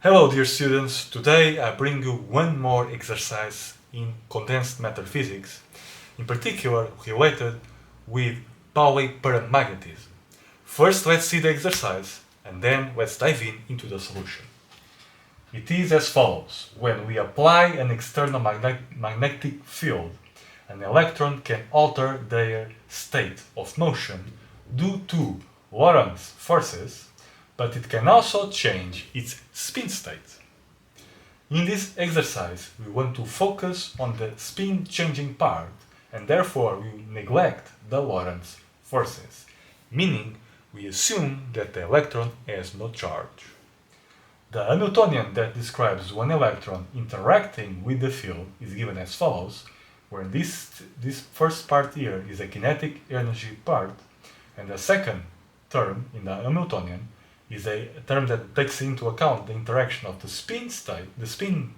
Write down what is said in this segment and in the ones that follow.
Hello dear students, today I bring you one more exercise in condensed matter physics, in particular related with Pauli Paramagnetism. First let's see the exercise and then let's dive into the solution. It is as follows. When we apply an external magnetic field, an electron can alter their state of motion due to Lorentz forces, but it can also change its spin state. In this exercise, we want to focus on the spin changing part and therefore we neglect the Lorentz forces, meaning we assume that the electron has no charge. The Hamiltonian that describes one electron interacting with the field is given as follows, where this first part here is a kinetic energy part, and the second term in the Hamiltonian is a term that takes into account the interaction of the spin state, the spin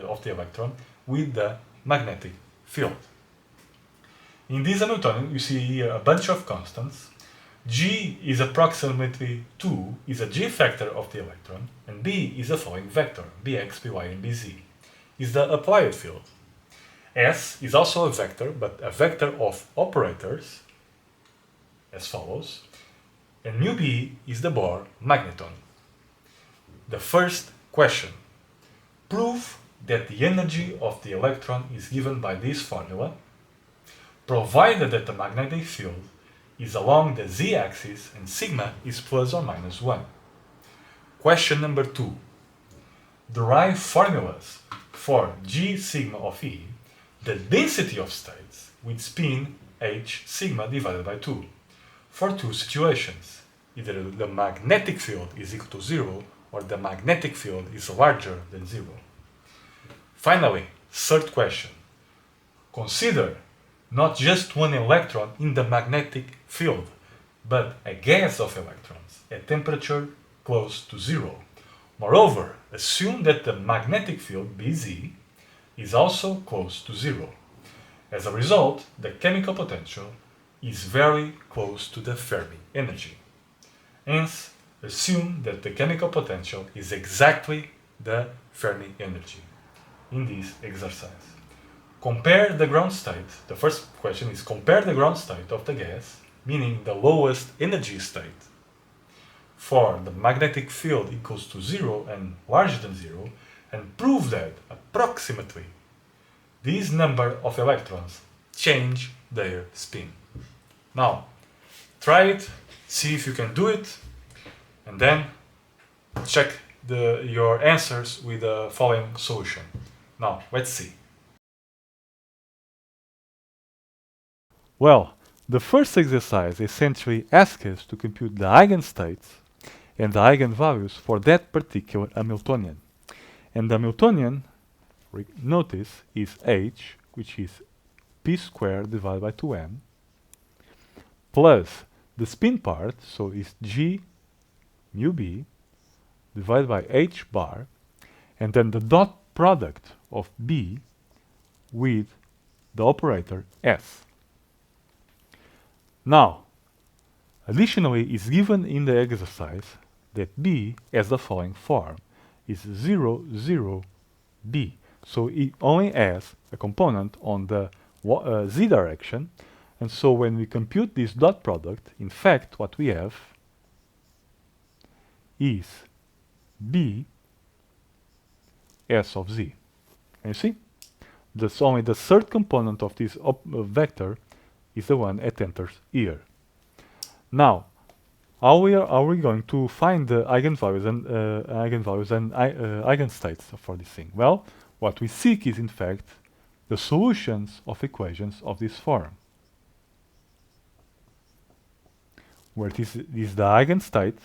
of the electron with the magnetic field. In this Hamiltonian, you see here a bunch of constants. G is approximately 2, is a G factor of the electron, and B is the following vector, Bx, By, and Bz, is the applied field. S is also a vector, but a vector of operators, as follows, and mu B is the Bohr magneton. The first question. Prove that the energy of the electron is given by this formula, provided that the magnetic field is along the z-axis and sigma is plus or minus 1. Question number 2. Derive formulas for G sigma of E, the density of states, with spin h sigma divided by 2. For two situations, either the magnetic field is equal to 0 or the magnetic field is larger than 0. Finally, third question. Consider not just one electron in the magnetic field, but a gas of electrons at temperature close to 0. Moreover, assume that the magnetic field Bz is also close to 0. As a result, the chemical potential is very close to the Fermi energy. Hence, assume that the chemical potential is exactly the Fermi energy in this exercise. Compare the ground state. The first question is compare the ground state of the gas, meaning the lowest energy state, for the magnetic field equals to 0 and larger than 0, and prove that approximately this number of electrons change their spin. Now, try it, see if you can do it, and then check your answers with the following solution. Now, let's see. Well, the first exercise essentially asks us to compute the eigenstates and the eigenvalues for that particular Hamiltonian. And the Hamiltonian, notice, is h, which is p squared divided by 2m, plus the spin part, so is g mu b divided by h bar, and then the dot product of b with the operator s. Now, additionally, it's given in the exercise that b has the following form, is 0, 0, b. So it only has a component on the z direction, and so when we compute this dot product, in fact, what we have is b s of z. Can you see? That's only the third component of this vector is the one that enters here. Now, how are we going to find the eigenvalues and eigenstates for this thing? Well, what we seek is in fact the solutions of equations of this form, where this is the eigenstate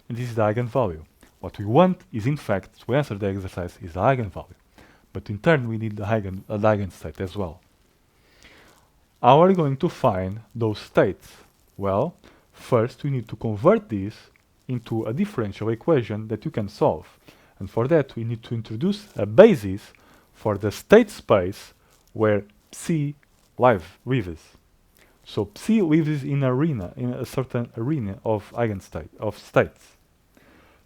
and this is the eigenvalue. What we want is in fact to answer the exercise is the eigenvalue, but in turn we need the eigenstate as well. How are we going to find those states? Well, first we need to convert this into a differential equation that you can solve. And for that we need to introduce a basis for the state space where psi lives. So psi lives in a certain arena of eigenstate, of states.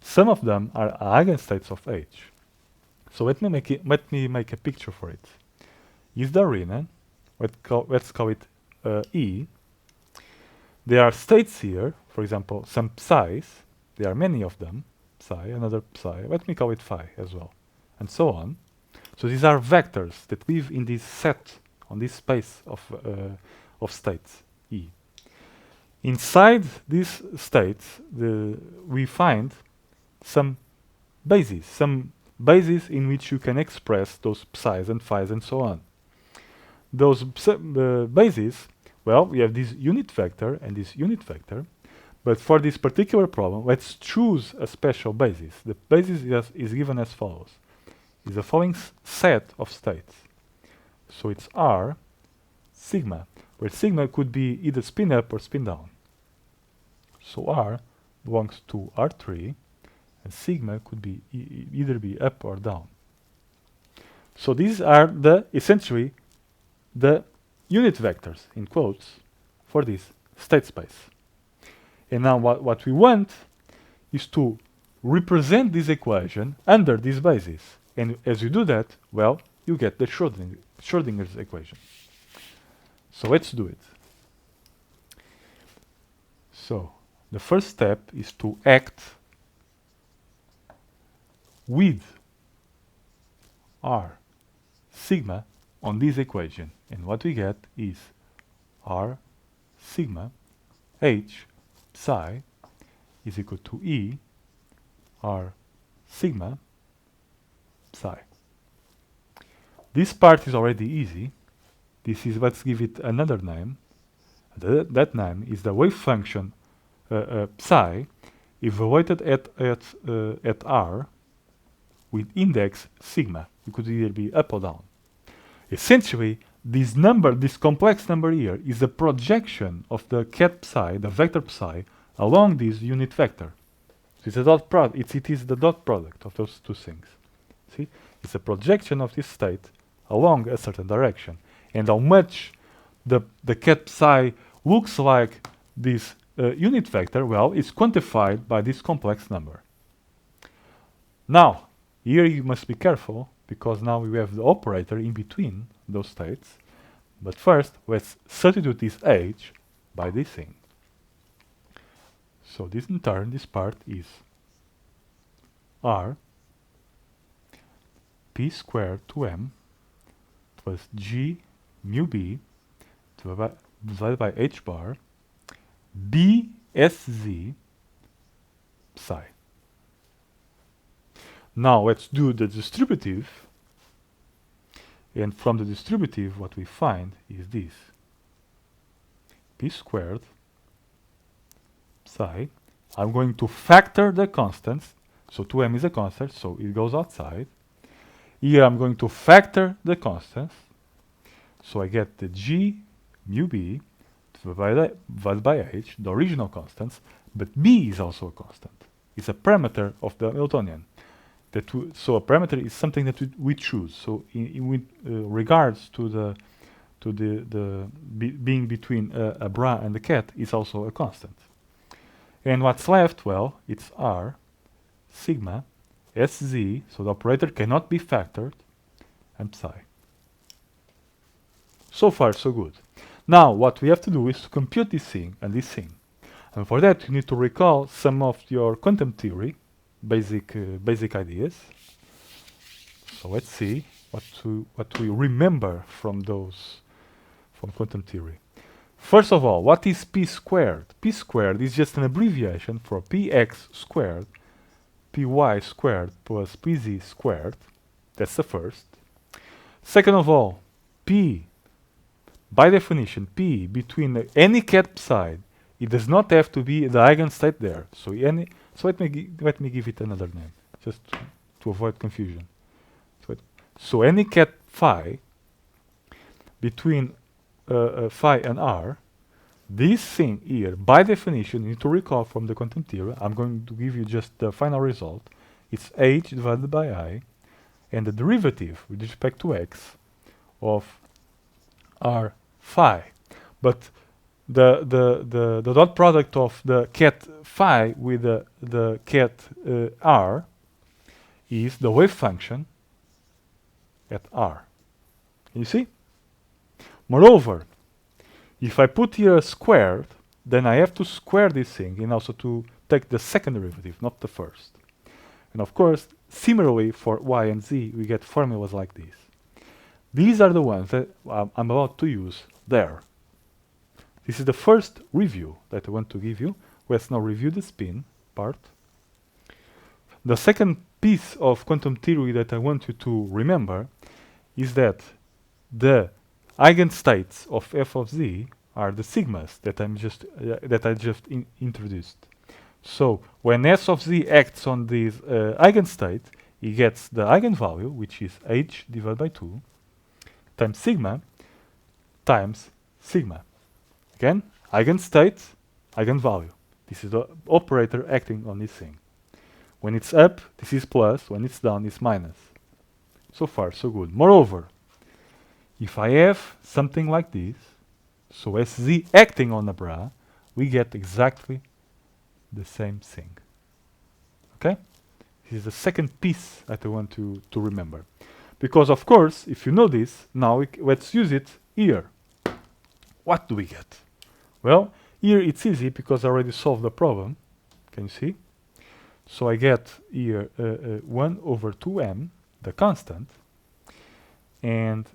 some of them are eigenstates of H. So let me make a picture for it. Is the arena, let's call it E. There are states here, for example, some psi's. There are many of them. Psi, another psi. Let me call it phi as well, and so on. So these are vectors that live in this set, on this space of states E. Inside these states, we find some bases in which you can express those psi's and phi's and so on. Those bases, well, we have this unit vector and this unit vector, but for this particular problem, let's choose a special basis. The basis is given as follows. Is the following set of states. So it's R sigma, where sigma could be either spin up or spin down. So R belongs to R3, and sigma could be either be up or down. So these are essentially the unit vectors, in quotes, for this state space. And now what we want is to represent this equation under this basis. And as you do that, well, you get the Schrodinger's equation. So let's do it. So the first step is to act with R sigma on this equation. And what we get is R sigma H psi is equal to E R sigma psi. This part is already easy. This is, let's give it another name. That name is the wave function psi evaluated at R with index sigma. It could either be up or down. Essentially, this complex number here, is a projection of the ket psi, the vector psi, along this unit vector. So it's a dot product. It is the dot product of those two things. See, it's a projection of this state along a certain direction, and how much the ket psi looks like this unit vector, well, is quantified by this complex number. Now, here you must be careful, because now we have the operator in between those states. But first, let's substitute this H by this thing. So this in turn, this part is R P squared 2m plus G mu B divided by H bar B S Z psi. Now let's do the distributive, and from the distributive what we find is this. P squared psi. I'm going to factor the constants, so 2m is a constant, so it goes outside. Here I'm going to factor the constants, so I get the G mu B divided by H, the original constants, but B is also a constant. It's a parameter of the Hamiltonian. So a parameter is something that we choose. So with regards to being between a bra and the cat, is also a constant. And what's left? Well, it's R sigma SZ. So the operator cannot be factored, and psi. So far, so good. Now, what we have to do is to compute this thing and this thing. And for that, you need to recall some of your quantum theory basic ideas. So let's see what we remember from quantum theory. First of all, what is p squared? P squared is just an abbreviation for px squared, py squared plus pz squared. That's the first. Second of all, p, by definition, p between any ket psi, it does not have to be the eigenstate there. So let me give it another name, just to avoid confusion. So any ket phi between phi and r, this thing here, by definition, you need to recall from the quantum theory. I'm going to give you just the final result. It's h divided by I, and the derivative with respect to x of r phi. But the dot product of the ket phi with the ket r is the wave function at r. You see? Moreover, if I put here a squared, then I have to square this thing and also to take the second derivative, not the first. And of course, similarly for y and z, we get formulas like this. These are the ones that I'm about to use there. This is the first review that I want to give you. Let's now review the spin part. The second piece of quantum theory that I want you to remember is that the eigenstates of f of z are the sigmas that I just introduced. So when s of z acts on this eigenstate, it gets the eigenvalue, which is h divided by 2 times sigma times sigma. Again, eigenstate, eigenvalue. This is the operator acting on this thing. When it's up, this is plus. When it's down, it's minus. So far, so good. Moreover, if I have something like this, so Sz acting on a bra, we get exactly the same thing. Okay? This is the second piece that I want to remember. Because, of course, if you know this, now let's use it here. What do we get? Well, here it's easy because I already solved the problem. Can you see? So I get here 1 over 2m, the constant, and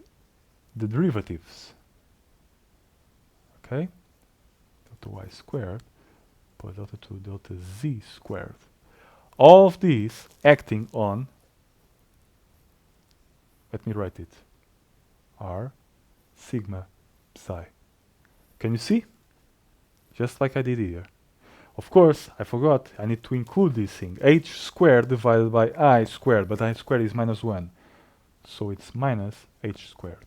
the derivatives. Okay? Delta y squared plus delta 2 delta z squared. All of these acting on, let me write it, r sigma psi. Can you see? Just like I did here. Of course, I forgot, I need to include this thing. H squared divided by I squared, but I squared is minus 1. So it's minus h squared.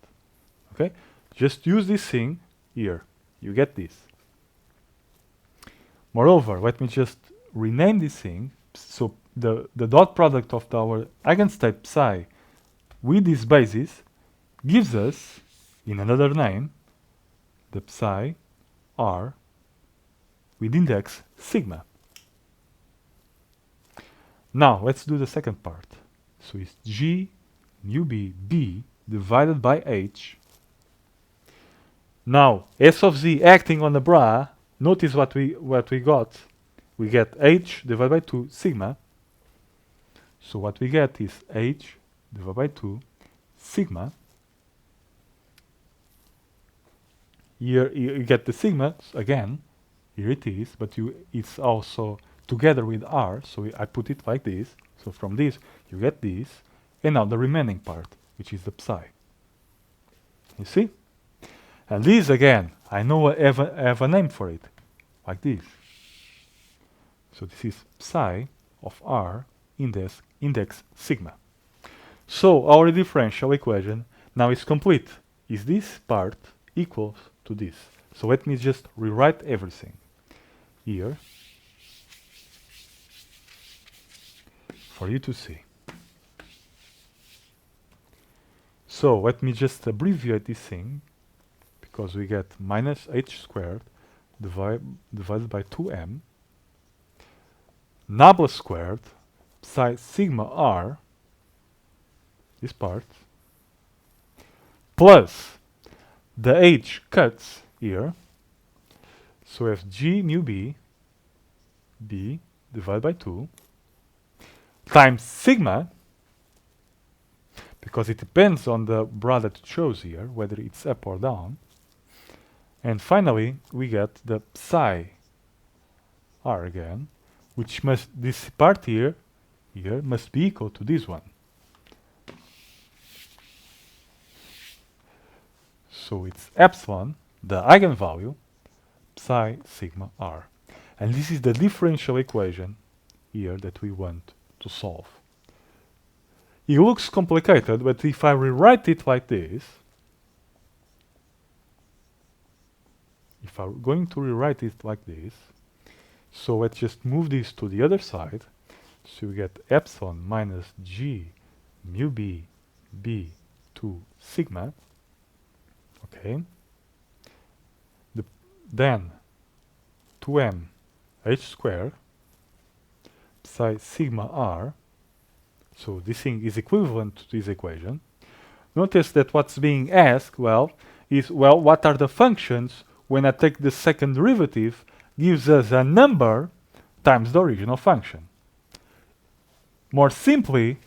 Okay? Just use this thing here. You get this. Moreover, let me just rename this thing. So the dot product of our eigenstate psi with this basis gives us, in another name, the psi r with index sigma. Now, let's do the second part. So it's g mu b divided by h. Now, s of z acting on the bra, notice what we got. We get h divided by 2 sigma. So what we get is h divided by 2 sigma. Here you get the sigma again. Here it is, but it's also together with r, so I put it like this. So from this, you get this, and now the remaining part, which is the psi. You see? And this, again, I know I have a name for it, like this. So this is psi of r index sigma. So our differential equation now is complete. Is this part equals to this? So let me just rewrite everything here for you to see. So let me just abbreviate this thing, because we get minus h squared divided by 2m nabla squared psi sigma r, this part, plus the h cuts here, so we have g mu b divided by 2 times sigma, because it depends on the bra that you chose here, whether it's up or down. And finally, we get the psi r again, which must, this part here must be equal to this one. So it's epsilon, the eigenvalue, psi sigma r. And this is the differential equation here that we want to solve. It looks complicated, but if I rewrite it like this, if I'm going to rewrite it like this, so let's just move this to the other side. So we get epsilon minus g mu b 2 sigma. Okay. then 2m h squared psi sigma r, so this thing is equivalent to this equation. Notice that what's being asked, what are the functions when I take the second derivative gives us a number times the original function. More simply,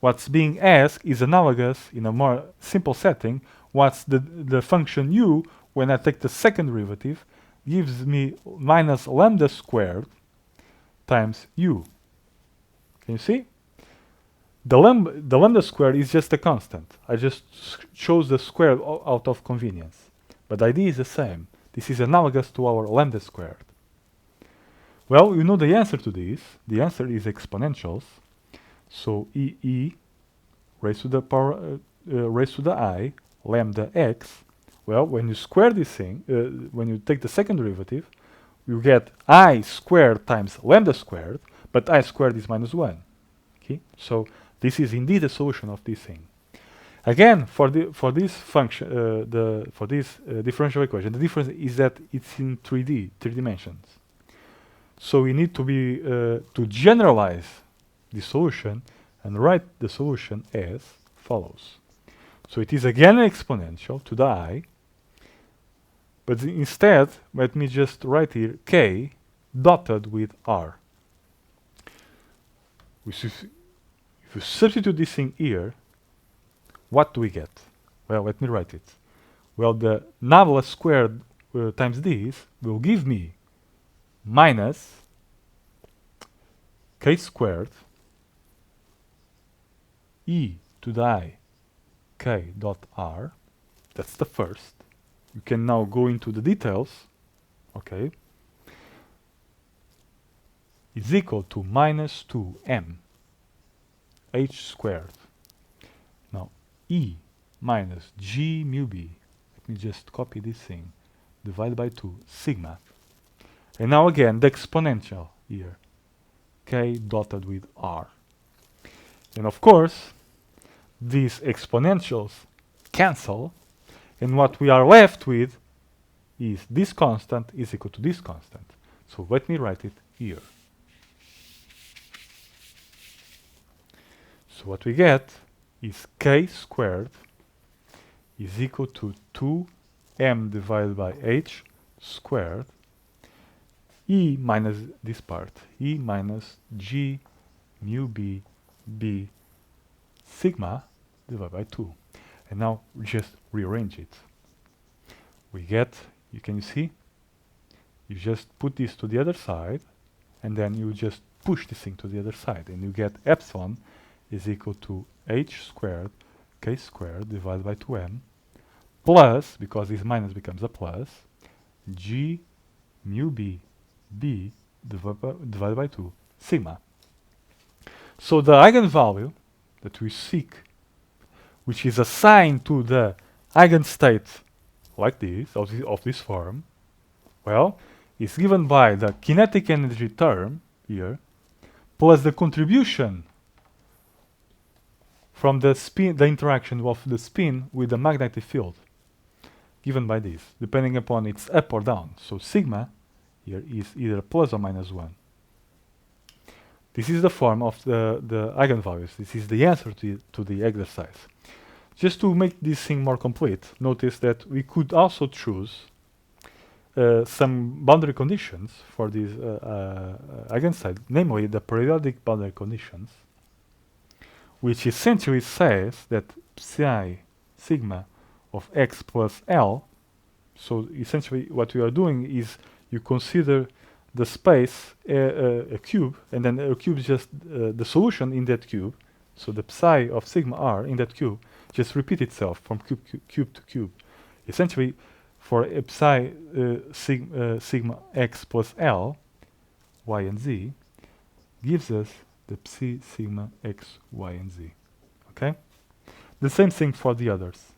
what's being asked is analogous in a more simple setting. What's the function u when I take the second derivative gives me minus lambda squared times u. Can you see? The lambda squared is just a constant. I just chose the square out of convenience. But the idea is the same. This is analogous to our lambda squared. Well, you know the answer to this. The answer is exponentials. So e raised to the power raised to the I lambda x. Well, when you square this thing, when you take the second derivative, you get I squared times lambda squared, but I squared is minus 1. Okay? So this is indeed the solution of this thing. Again, for this function, for this differential equation, the difference is that it's in 3 dimensions. So we need to be to generalize the solution and write the solution as follows. So it is again an exponential to the I, but instead, let me just write here k dotted with r. If you substitute this thing here, what do we get? Well, let me write it. Well, the nabla squared times this will give me minus k squared e to the I k dot r. That's the first. You can now go into the details. Okay. Is equal to minus 2m h squared. Now e minus g mu b. Let me just copy this thing. Divided by 2 sigma. And now again the exponential here. K dotted with r. And of course, these exponentials cancel, and what we are left with is this constant is equal to this constant. So let me write it here. So what we get is k squared is equal to 2m divided by h squared e minus this part, e minus g mu b b sigma divided by 2. And now we just rearrange it. We get, you can see, you just put this to the other side, and then you just push this thing to the other side, and you get epsilon is equal to h squared k squared divided by 2m plus, because this minus becomes a plus, g mu b b divided by 2 sigma. So the eigenvalue that we seek, which is assigned to the eigenstate like this, of this form, well, is given by the kinetic energy term here, plus the contribution from the spin, the interaction of the spin with the magnetic field, given by this, depending upon its up or down. So sigma here is either plus or minus 1. This is the form of the eigenvalues. This is the answer to the exercise. Just to make this thing more complete, notice that we could also choose some boundary conditions for this eigenstate, namely the periodic boundary conditions, which essentially says that psi sigma of x plus L, so essentially what we are doing is you consider the space a cube, and then a cube is just the solution in that cube, so the psi of sigma r in that cube just repeat itself from cube to cube. Essentially, for psi sigma x plus L, y and z, gives us the psi sigma x, y, and z. Okay? The same thing for the others.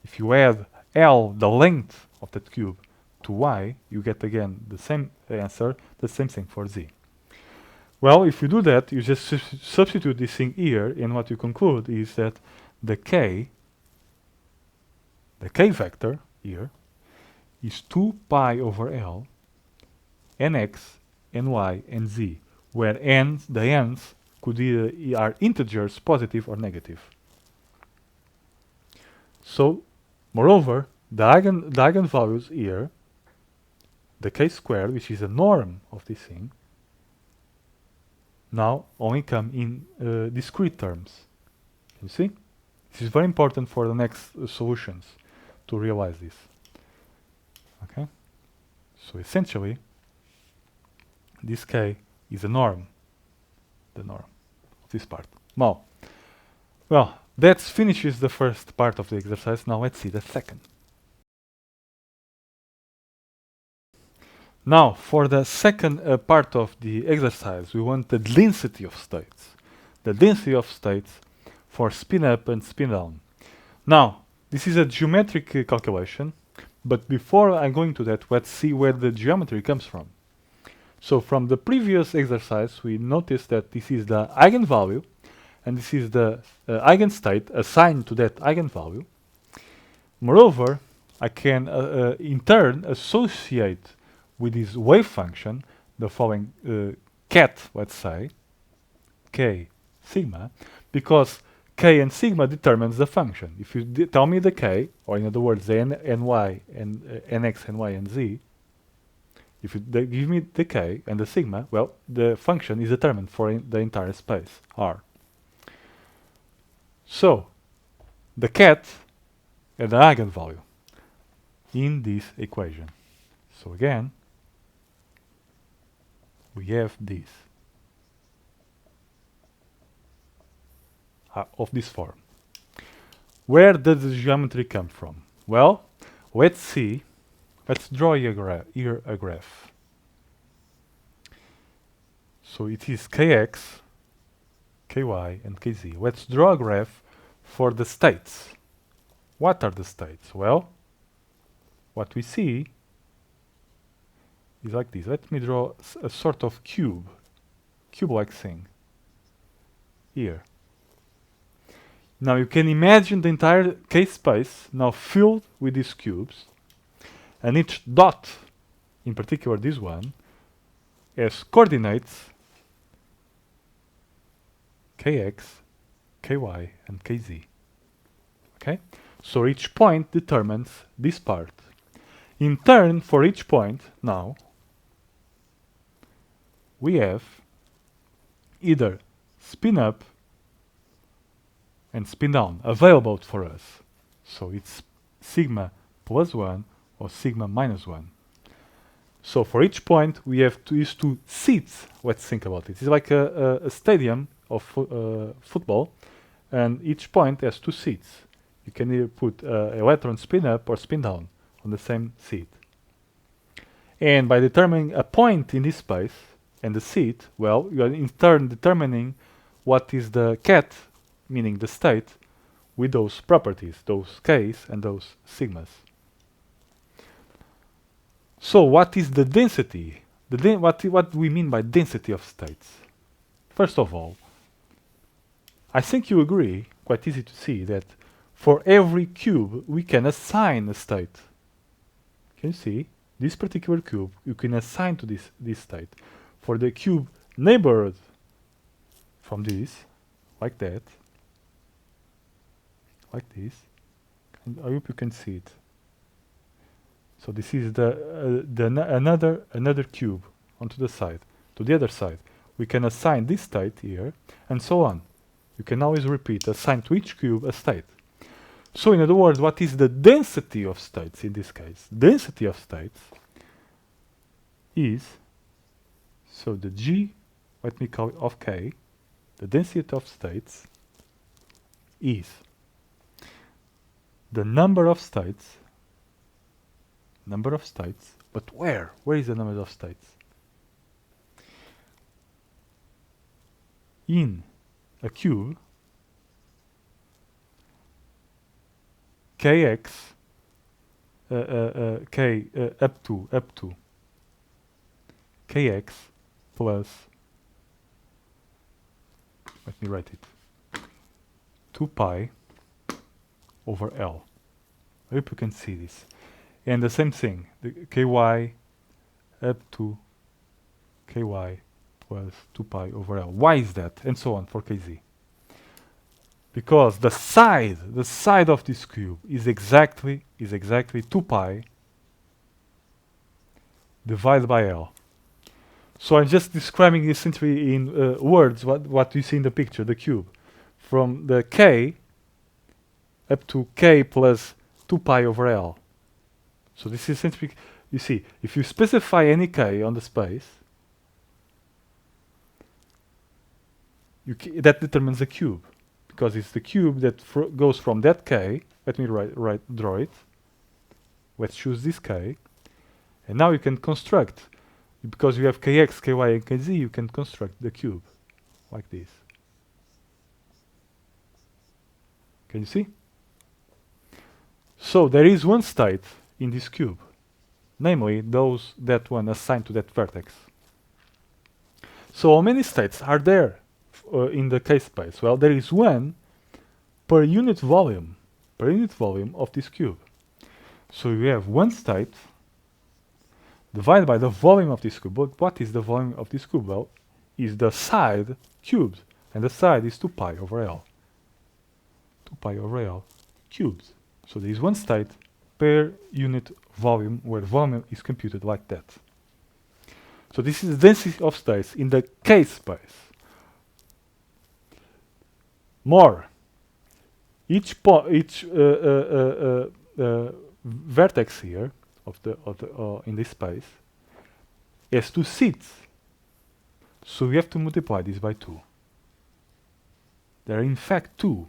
If you add L, the length of that cube, to y, you get again the same answer, the same thing for z. Well, if you do that, you just substitute this thing here, and what you conclude is that the k vector here is 2 pi over L, nx, ny, and z, where the n's could are integers, positive or negative. So, moreover, the eigenvalues here, the k squared, which is a norm of this thing, now only come in discrete terms. You see? This is very important for the next solutions to realize this. Okay? So essentially, this k is a norm, the norm of this part. Now, well, that finishes the first part of the exercise. Now let's see the second. Now, for the second part of the exercise, we want the density of states. The density of states for spin up and spin down. Now, this is a geometric calculation, but before I'm going to that, let's see where the geometry comes from. So from the previous exercise, we noticed that this is the eigenvalue, and this is the eigenstate assigned to that eigenvalue. Moreover, I can in turn associate with this wave function the following ket, let's say, k sigma, because k and sigma determines the function. If you tell me the k, or in other words, the ny and nx, ny, and z, if you give me the k and the sigma, well, the function is determined for the entire space R. So, the ket and the eigenvalue in this equation. So again, we have this of this form. Where does the geometry come from? Well, let's see. Let's draw here a graph. So it is kx, ky, and kz. Let's draw a graph for the states. What are the states? Well, what we see is like this. Let me draw a sort of cube-like thing here. Now you can imagine the entire k-space now filled with these cubes, and each dot, in particular this one, has coordinates kx, ky, and kz. Okay? So each point determines this part. In turn, for each point, now, we have either spin up and spin down available for us. So it's sigma plus 1 or sigma minus 1. So for each point, we have to use two seats. Let's think about it. It's like a stadium of football, and each point has two seats. You can either put electron spin up or spin down on the same seat. And by determining a point in this space and the seat, well, you are in turn determining what is the ket, meaning the state, with those properties, those k's and those sigmas. So what is the density? What do we mean by density of states? First of all, I think you agree, quite easy to see, that for every cube we can assign a state. Can you see? This particular cube you can assign to this state. For the cube neighborhood from this, like that, like this, and I hope you can see it. So this is another cube onto the side. To the other side, we can assign this state here, and so on. You can always repeat, assign to each cube a state. So in other words, what is the density of states in this case? Density of states is, so the G, let me call it of K, the density of states is the number of states, but where? Where is the number of states? In a cube, kx, k up to kx plus, let me write it, 2 pi over L. I hope you can see this. And the same thing, the ky up to ky plus 2 pi over L. Why is that? And so on for kz. Because the side of this cube is exactly 2 pi divided by L. So I'm just describing this simply in words, what you see in the picture, the cube. From the k up to k plus 2 pi over L. So this is simply, you see, if you specify any k on the space, that determines the cube. Because it's the cube that goes from that k, let me draw it. Let's choose this k. And now you can construct, because you have kx, ky, and kz, you can construct the cube like this. Can you see? So there is one state in this cube, namely that one assigned to that vertex. So how many states are there in the k-space? Well, there is one per unit volume of this cube. So you have one state divided by the volume of this cube. But what is the volume of this cube? Well, is the side cubed, and the side is 2 pi over L. 2 pi over L cubed. So there is one state per unit volume, where volume is computed like that. So this is the density of states in the k-space. More, each vertex here in this space has 2 seats. So we have to multiply this by 2. There are in fact 2.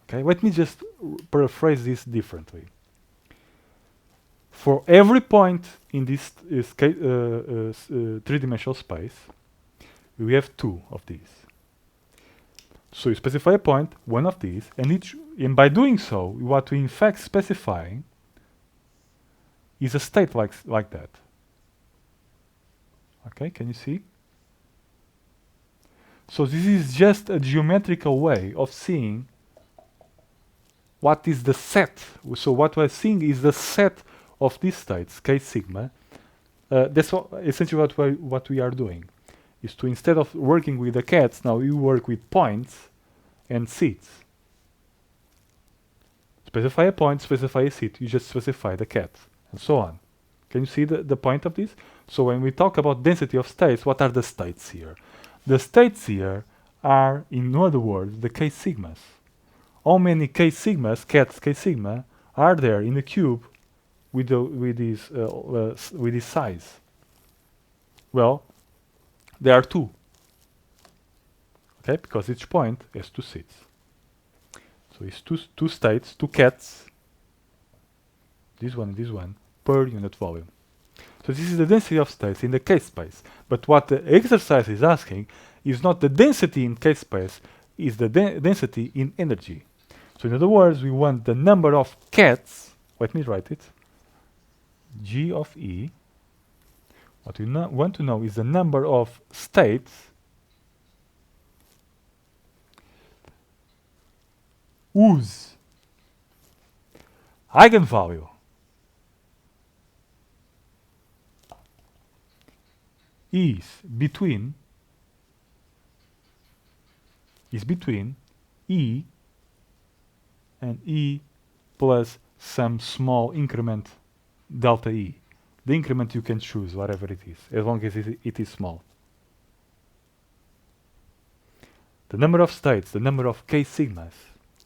Okay, let me just paraphrase this differently. For every point in this three-dimensional space, we have 2 of these. So you specify a point, one of these, and by doing so, what we in fact specifying is a state like that. Okay, can you see? So this is just a geometrical way of seeing what is the set. So what we're seeing is the set of these states, k sigma. That's essentially what we are doing. Is to, instead of working with the cats, now you work with points and seats. Specify a point, specify a seat, you just specify the cat, and so on. Can you see the point of this? So when we talk about density of states, what are the states here? The states here are, in other words, the k sigmas. How many k sigmas, cats k sigma, are there in the cube with this size? Well, there are 2. Okay, because each point has 2 seats. So it's two states, 2 cats, this one and this one, per unit volume. So this is the density of states in the k-space. But what the exercise is asking is not the density in k-space, is the density in energy. So in other words, we want the number of cats, let me write it, G of E. What we want to know is the number of states whose eigenvalue is between E and E plus some small increment delta E. The increment you can choose, whatever it is, as long as it is small. The number of states, the number of k sigmas,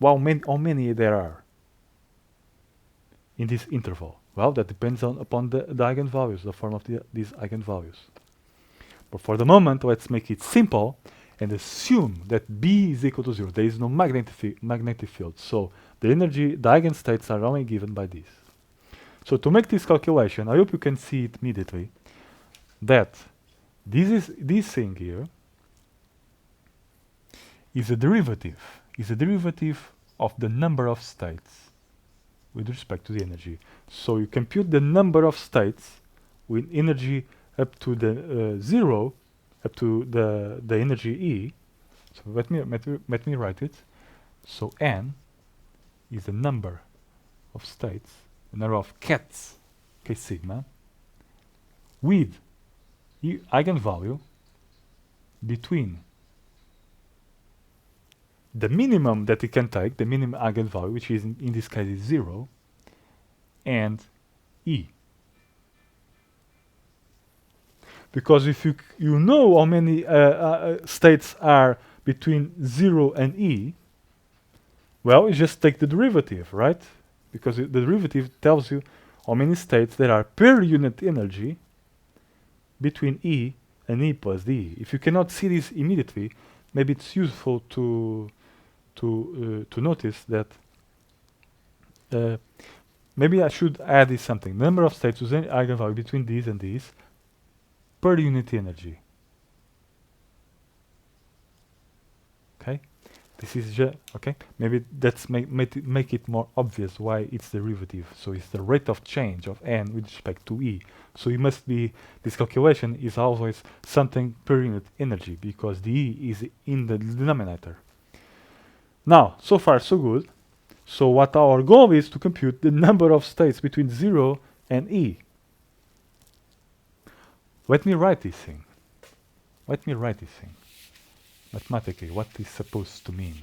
how many there are in this interval? Well, that depends upon the eigenvalues, the form of these eigenvalues. But for the moment, let's make it simple and assume that B is equal to 0. There is no magnetic field. So the eigenstates are only given by this. So to make this calculation, I hope you can see it immediately, that this thing here is a derivative of the number of states with respect to the energy. So you compute the number of states with energy up to the 0, up to the energy E. So let me write it. So N is the number of states the number of cats, k sigma, with eigenvalue between the minimum that it can take, the minimum eigenvalue, which is in this case is 0, and E. Because if you know how many states are between 0 and E, well, you just take the derivative, right? Because the derivative tells you how many states there are per unit energy between E and E plus D. If you cannot see this immediately, maybe it's useful to notice that maybe I should add this something. The number of states with any eigenvalue between these and these per unit energy. Okay, this is just okay. Maybe that's make it more obvious why it's derivative. So it's the rate of change of n with respect to E. So it must be, this calculation is always something per unit energy because the E is in the denominator. Now, so far so good. So what our goal is to compute the number of states between 0 and E. Let me write this thing. Let me write this thing. Mathematically, what is supposed to mean?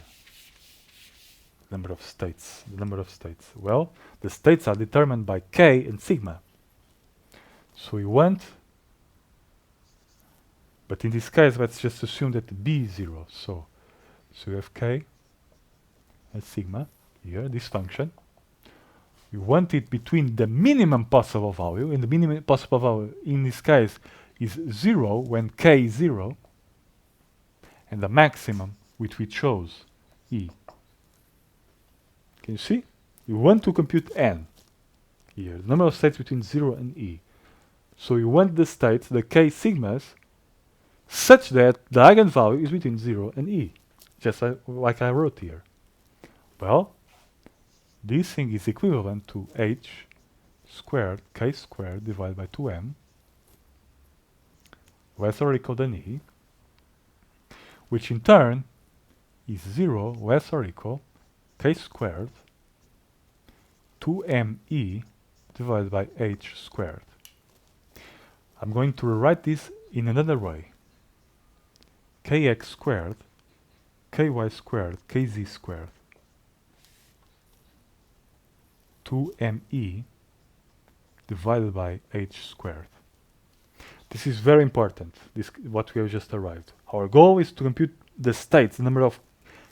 Number of states. The number of states. Well, the states are determined by k and sigma. So we want, but in this case, let's just assume that b is 0. So we have k and sigma here, this function. We want it between the minimum possible value, and the minimum possible value in this case is 0 when k is 0, and the maximum which we chose, E. Can you see? We want to compute n here, the number of states between 0 and E. So we want the states, the k sigmas, such that the eigenvalue is between 0 and E, just like I wrote here. Well, this thing is equivalent to h squared, k squared divided by 2m, less or equal than E, which in turn is 0 less or equal k squared 2me divided by h squared. I'm going to rewrite this in another way. Kx squared, ky squared, kz squared 2me divided by h squared. This is very important, this what we have just arrived. Our goal is to compute the states, the number of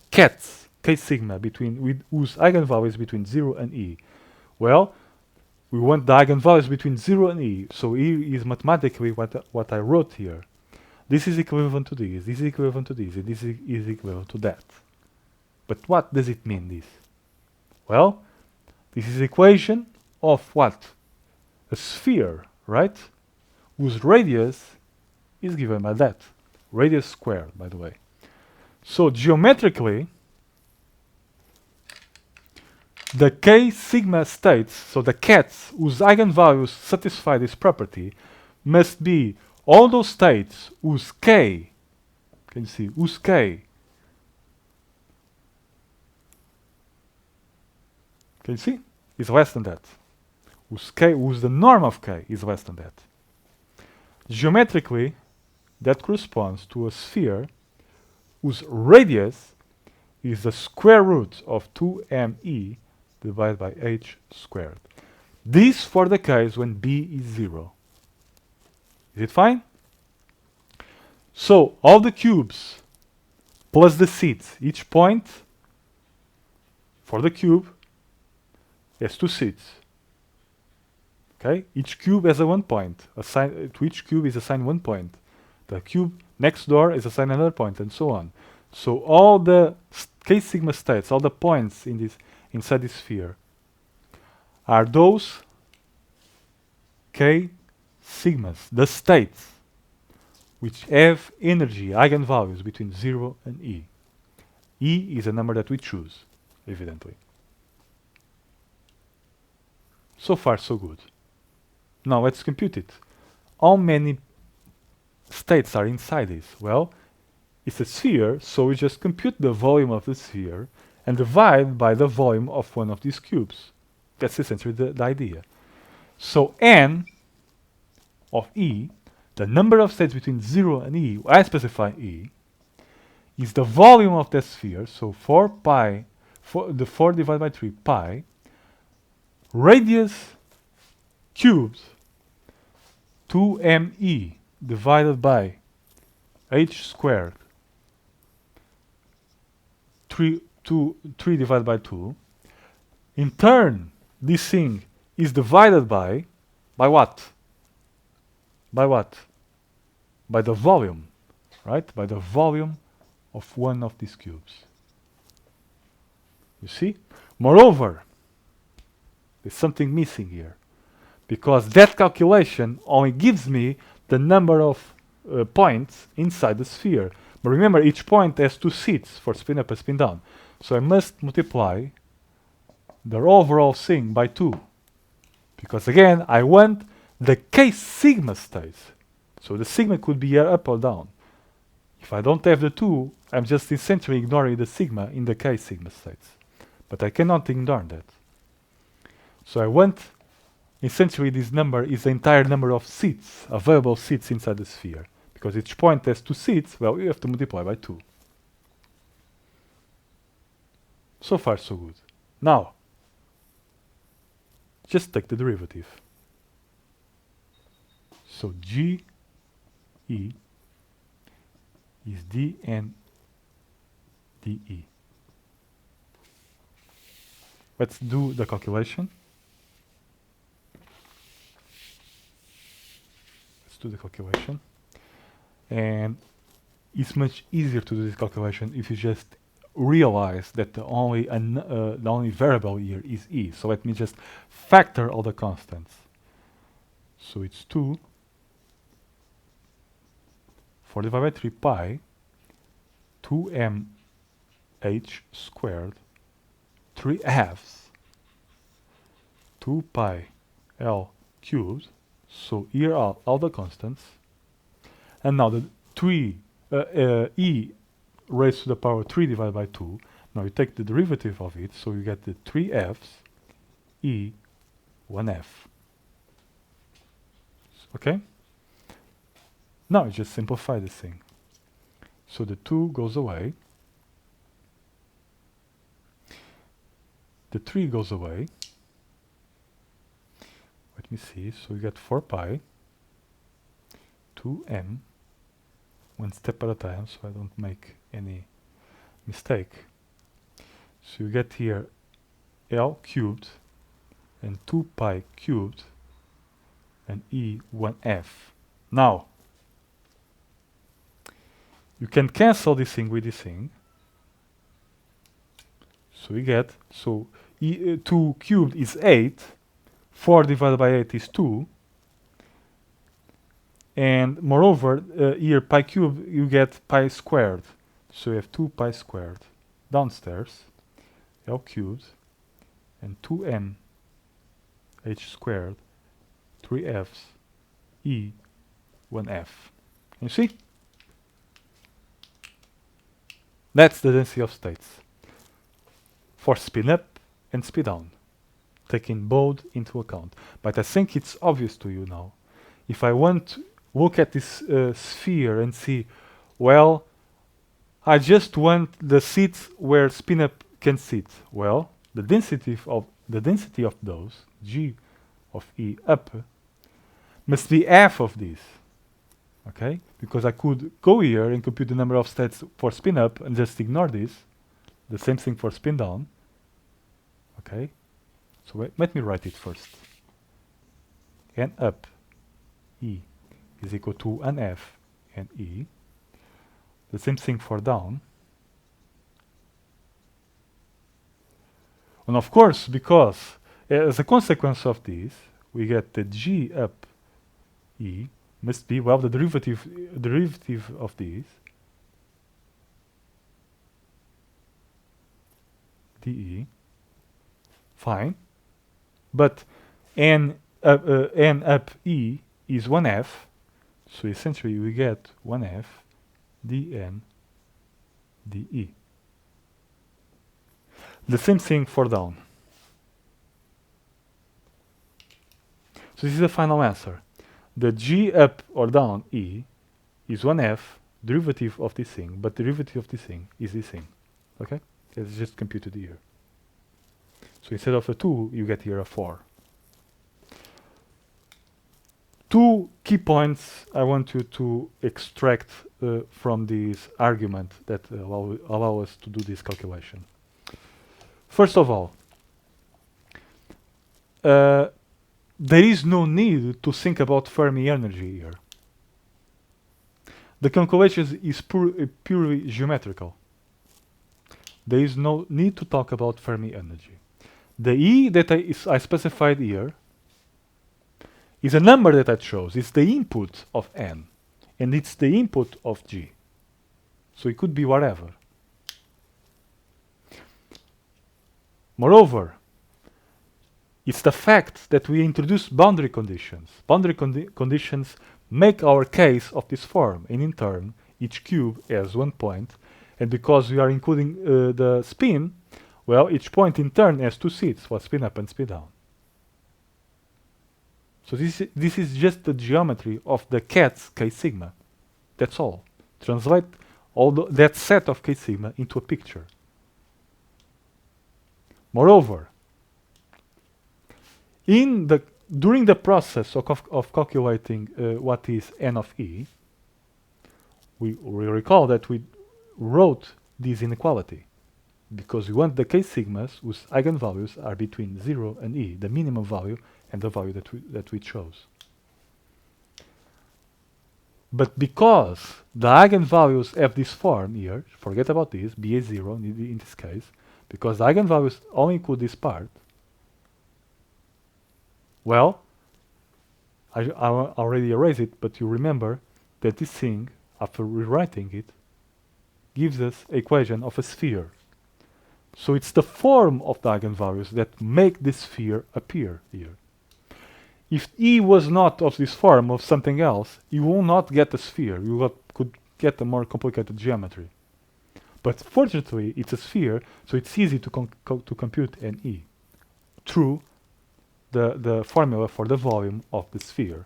cats, k sigma, with whose eigenvalue is between 0 and E. Well, we want the eigenvalues between 0 and E, so E is mathematically what I wrote here. This is equivalent to this is equivalent to this, and this is equivalent to that. But what does it mean, this? Well, this is equation of what? A sphere, right? Whose radius is given by that. Radius squared, by the way. So geometrically, the k sigma states, so the cats whose eigenvalues satisfy this property, must be all those states whose k, can you see, whose k, can you see, is less than that. Whose the norm of k is less than that. Geometrically, that corresponds to a sphere whose radius is the square root of 2me divided by h squared. This for the case when b is 0. Is it fine? So all the cubes plus the seats, each point for the cube has 2 seats. Okay, each cube has a 1 point. To each cube is assigned 1 point. The cube next door is assigned another point, and so on. So all the k sigma states, all the points inside this sphere, are those k sigmas, the states, which have energy eigenvalues between 0 and E. E is a number that we choose, evidently. So far, so good. Now let's compute it. How many states are inside this? Well, it's a sphere, so we just compute the volume of the sphere and divide by the volume of one of these cubes. That's essentially the idea. So n of E, the number of states between 0 and E, I specify E, is the volume of that sphere, so 4 pi, the 4 divided by 3 pi, radius cubed 2me divided by h squared 3 divided by 2. In turn, this thing is divided by what? By what? By the volume, right? By the volume of one of these cubes. You see? Moreover, there's something missing here, because that calculation only gives me the number of points inside the sphere. But remember, each point has 2 seats for spin up and spin down. So I must multiply the overall thing by 2. Because again, I want the k sigma states. So the sigma could be here up or down. If I don't have the 2, I'm just essentially ignoring the sigma in the k sigma states. But I cannot ignore that. So I want, essentially this number is the entire number of seats, available seats inside the sphere. Because each point has 2 seats, well, you have to multiply by 2. So far, so good. Now, just take the derivative. So G E is dn dE. Let's do the calculation. Let's do the calculation. And it's much easier to do this calculation if you just realize that the only variable here is E. So let me just factor all the constants. So it's 2 4 divided by 3 pi 2mh squared 3 halves 2 pi L cubed. So here are all the constants. And now the 3 E raised to the power 3 divided by 2. Now you take the derivative of it, so you get the 3f's E 1f. Okay? Now you just simplify this thing. So the 2 goes away. The 3 goes away. Let me see. So you get 4 pi 2m, one step at a time, so I don't make any mistake. So you get here L cubed and 2 pi cubed and E 1f. Now, you can cancel this thing with this thing. So we get, so 2 cubed is 8, 4 divided by 8 is 2, and moreover, here pi cubed, you get pi squared. So you have 2 pi squared downstairs, L cubed, and 2m h squared, 3f's E 1f. You see? That's the density of states for spin up and spin down, taking both into account. But I think it's obvious to you now. If I want to look at this sphere and see, well, I just want the seats where spin up can sit. Well, the density of those, G of E up, must be f of this. Okay? Because I could go here and compute the number of states for spin up and just ignore this. The same thing for spin down. Okay? So let me write it first. N up E is equal to an F and E. The same thing for down. And of course, because as a consequence of this, we get that G up E must be, well, the derivative of this dE. Fine. But n up E is 1f, so essentially we get 1f dn dE. The same thing for down. So this is the final answer. The g up or down E is 1f derivative of this thing, but the derivative of this thing is this thing. Okay? It's just computed here. So instead of a 2, you get here a 4. Two key points I want you to extract from this argument that allow us to do this calculation. First of all, there is no need to think about Fermi energy here. The calculation is purely geometrical. There is no need to talk about Fermi energy. The E that I specified here is a number that I chose. It's the input of n, and it's the input of g. So it could be whatever. Moreover, it's the fact that we introduce boundary conditions. Boundary conditions make our case of this form, and in turn, each cube has 1 point, and because we are including the spin, well, each point in turn has 2 seats, what spin up and spin down. So this is just the geometry of the cat's k sigma. That's all. Translate all that set of k sigma into a picture. Moreover, during the process of calculating what is n of e, we recall that we wrote this inequality because we want the k sigmas whose eigenvalues are between 0 and e, the minimum value and the value that we chose. But because the eigenvalues have this form here, forget about this, BA0 in this case, because the eigenvalues only include this part, well, I already erased it, but you remember that this thing, after rewriting it, gives us an equation of a sphere. So it's the form of the eigenvalues that make this sphere appear here. If E was not of this form, of something else, you will not get a sphere. You could get a more complicated geometry. But fortunately, it's a sphere, so it's easy to compute an E through the formula for the volume of the sphere.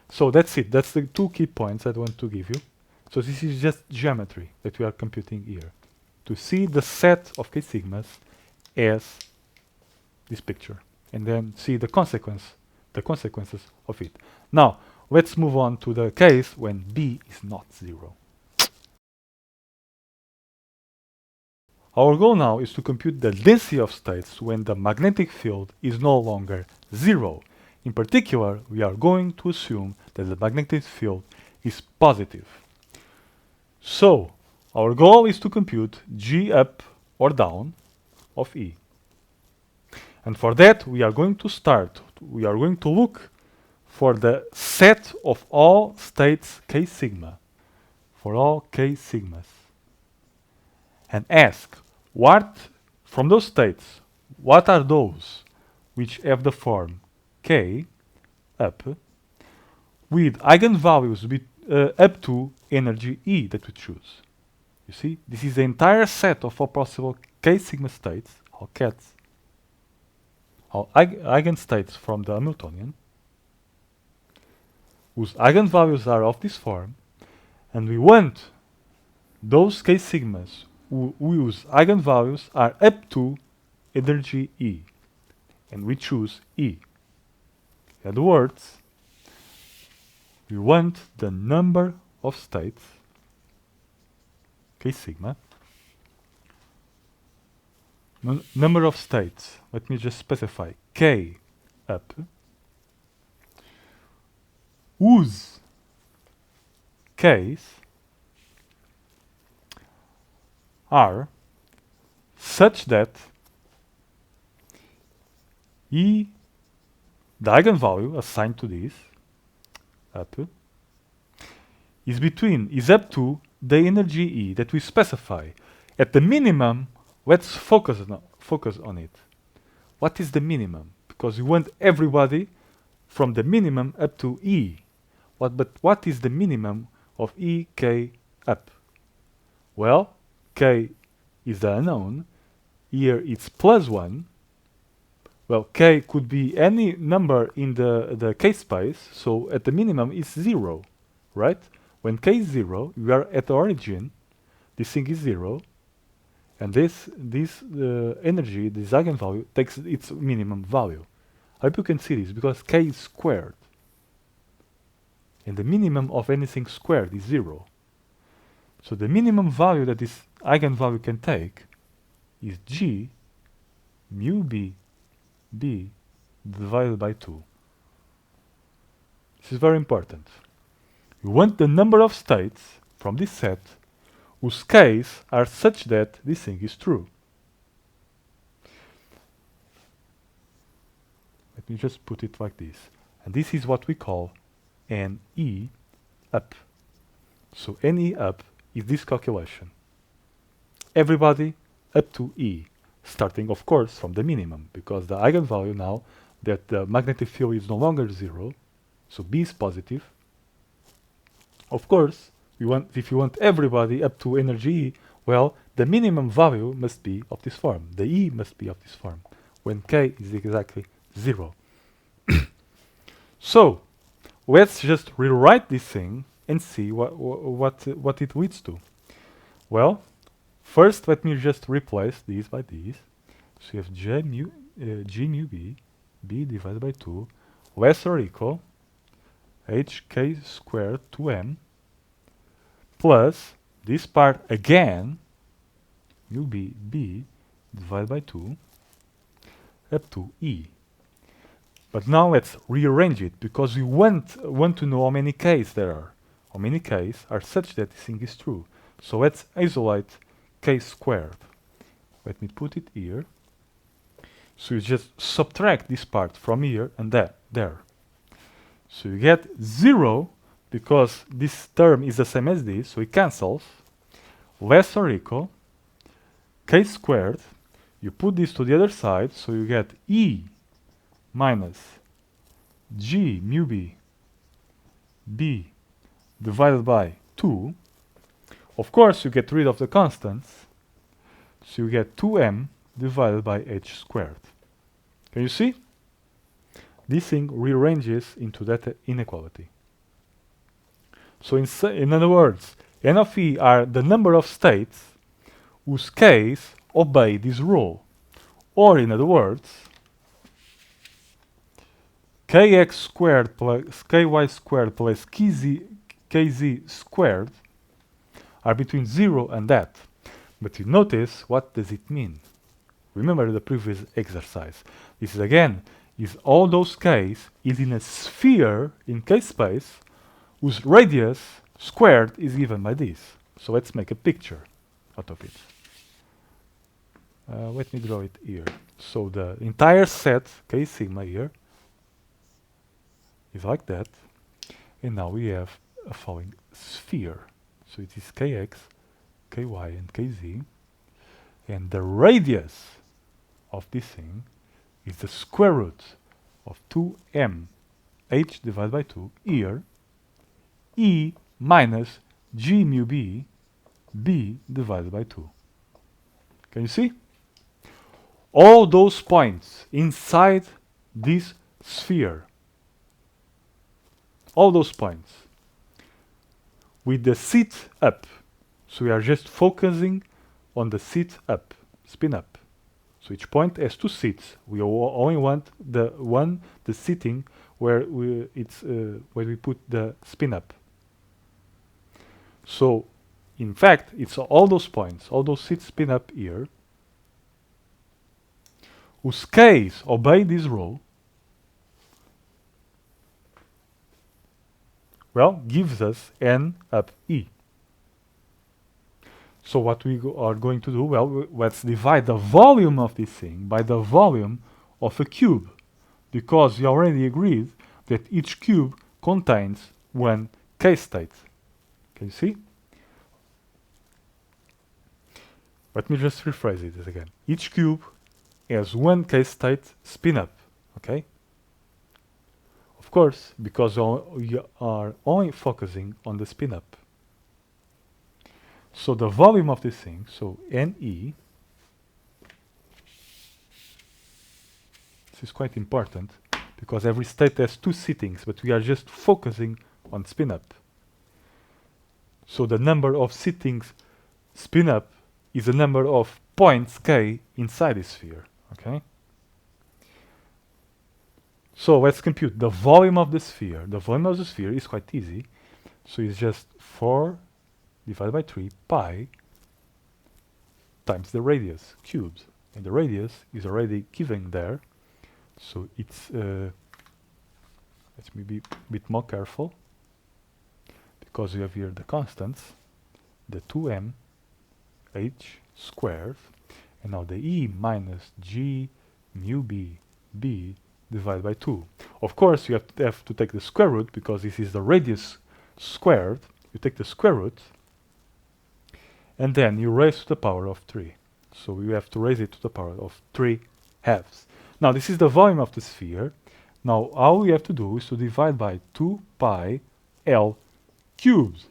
So that's it. That's the 2 key points I want to give you. So this is just geometry that we are computing here. To see the set of k sigmas as this picture, and then see the consequences of it. Now, let's move on to the case when B is not 0. Our goal now is to compute the density of states when the magnetic field is no longer 0. In particular, we are going to assume that the magnetic field is positive. So, our goal is to compute G up or down of E. And for that, we are going to look for the set of all states k sigma, for all k sigmas, and ask, what, from those states, what are those which have the form k up with eigenvalues up to energy E that we choose? You see, this is the entire set of all possible k sigma states, all cats, all eigenstates from the Hamiltonian, whose eigenvalues are of this form, and we want those k sigmas whose eigenvalues are up to energy E, and we choose E. In other words, we want the number of states, k sigma, number of states, let me just specify, k up, whose k's are such that E, the eigenvalue assigned to this, up, is up to the energy E that we specify. At the minimum, let's focus on it. What is the minimum? Because we want everybody from the minimum up to E. But what is the minimum of E, k up? Well, k is the unknown. Here it's +1. Well, k could be any number in the k space, so at the minimum it's 0, right? When k is 0, we are at the origin, this thing is 0, and this energy, this eigenvalue, takes its minimum value. I hope you can see this, because k is squared, and the minimum of anything squared is 0. So the minimum value that this eigenvalue can take is g mu b divided by 2. This is very important. You want the number of states from this set whose k's are such that this thing is true. Let me just put it like this. And this is what we call NE up. So NE up is this calculation. Everybody up to E, starting of course from the minimum, because the eigenvalue now that the magnetic field is no longer 0, so B is positive. Of course, if you want everybody up to energy E, well, the minimum value must be of this form. The E must be of this form, when K is exactly 0. So, let's just rewrite this thing and see what it leads to. Well, first let me just replace these by these. So you have G mu B divided by 2, less or equal hk squared 2m, plus this part again, mu B divided by 2, up to E. But now let's rearrange it, because we want to know how many k's there are. How many k's are such that this thing is true. So let's isolate k squared. Let me put it here. So you just subtract this part from here and there. So you get 0, because this term is the same as this, so it cancels. Less or equal k squared. You put this to the other side, so you get E minus G mu B divided by 2. Of course, you get rid of the constants, so you get 2m divided by h squared. Can you see? This thing rearranges into that inequality. So in other words, n of e are the number of states whose k's obey this rule. Or in other words, kx squared plus ky squared plus kz squared are between 0 and that. But you notice, what does it mean? Remember the previous exercise. This is again, is all those k's is in a sphere in k space whose radius squared is given by this. So let's make a picture out of it. Let me draw it here. So the entire set, k sigma here, is like that. And now we have a following sphere. So it is kx, ky, and kz. And the radius of this thing is the square root of 2m h divided by 2 here, E minus G mu B divided by 2. Can you see? All those points inside this sphere, all those points, with the seat up. So we are just focusing on the seat up, spin up. So each point has two seats. We only want the seating where we put the spin up. So in fact, it's all those points, all those seats spin up here, whose k's obey this rule, well, gives us n up e. So what we are going to do, well, let's divide the volume of this thing by the volume of a cube, because we already agreed that each cube contains one k-state. Can you see? Let me just rephrase it again. Each cube has one k-state spin up, okay? Of course, because we are only focusing on the spin up. So the volume of this thing, so NE, This is quite important because every state has two sittings, but we are just focusing on spin up. So the number of sittings spin up is the number of points k inside the sphere. Okay. So let's compute the volume of the sphere. The volume of the sphere is quite easy. So it's just 4 divided by 3 pi times the radius cubed. And the radius is already given there. So it's, let me be a bit more careful, because we have here the constants, the 2m h squared, and now the E minus G mu B divided by 2. Of course, you have to take the square root, because this is the radius squared. You take the square root, and then you raise to the power of 3. So you have to raise it to the power of 3 halves. Now this is the volume of the sphere. Now all we have to do is to divide by 2 pi L cubed.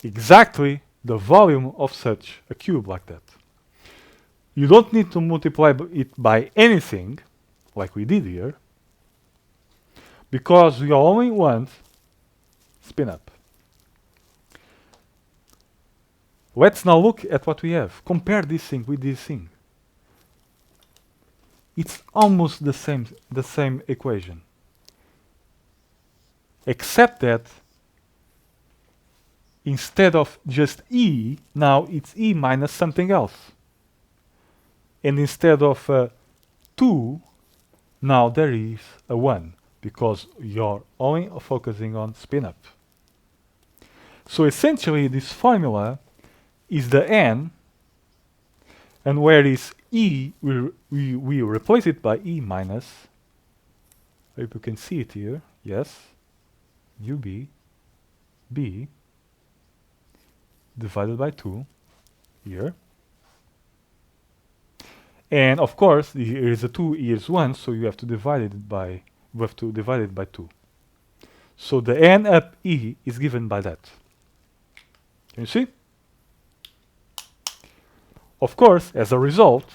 Exactly the volume of such a cube like that. You don't need to multiply it by anything, like we did here, because we only want spin up. Let's now look at what we have. Compare this thing with this thing. It's almost the same equation, except that instead of just E, now it's E minus something else. And instead of 2, now there is a 1, because you're only focusing on spin up. So essentially this formula is the n, and where is E, we replace it by E minus, if you can see it here, yes, ub b divided by 2 here. And of course, here is a 2, here is 1, so you have to divide it by 2. So the n up E is given by that. Can you see? Of course, as a result,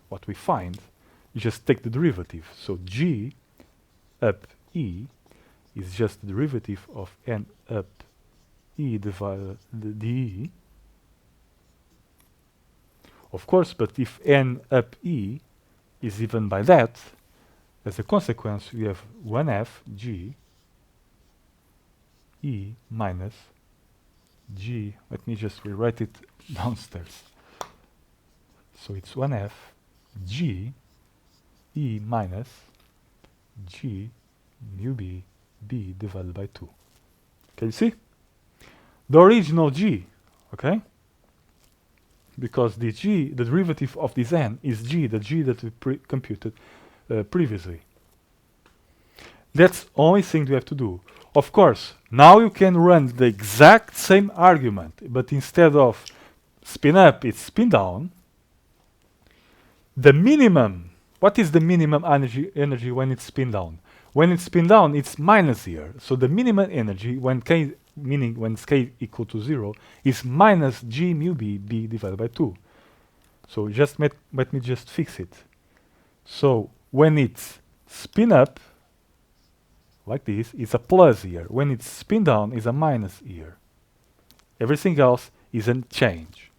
what we find, you just take the derivative. So G up E is just the derivative of n up E divided the dE. Of course, but if n up E is given by that, as a consequence, we have 1f G E minus G. Let me just rewrite it downstairs. So it's 1f G E minus G mu B divided by 2. Can you see? The original G, okay? Because the G, the derivative of this n is G, the G that we computed previously. That's the only thing we have to do. Of course, now you can run the exact same argument, but instead of spin up, it's spin down. The minimum, what is the minimum energy when it's spin down? When it's spin down, it's minus here. So the minimum energy when k, meaning when k equal to 0, is minus G mu B divided by 2. So just let me just fix it. So when it's spin up, like this, it's a plus here. When it's spin down, it's a minus here. Everything else is a change.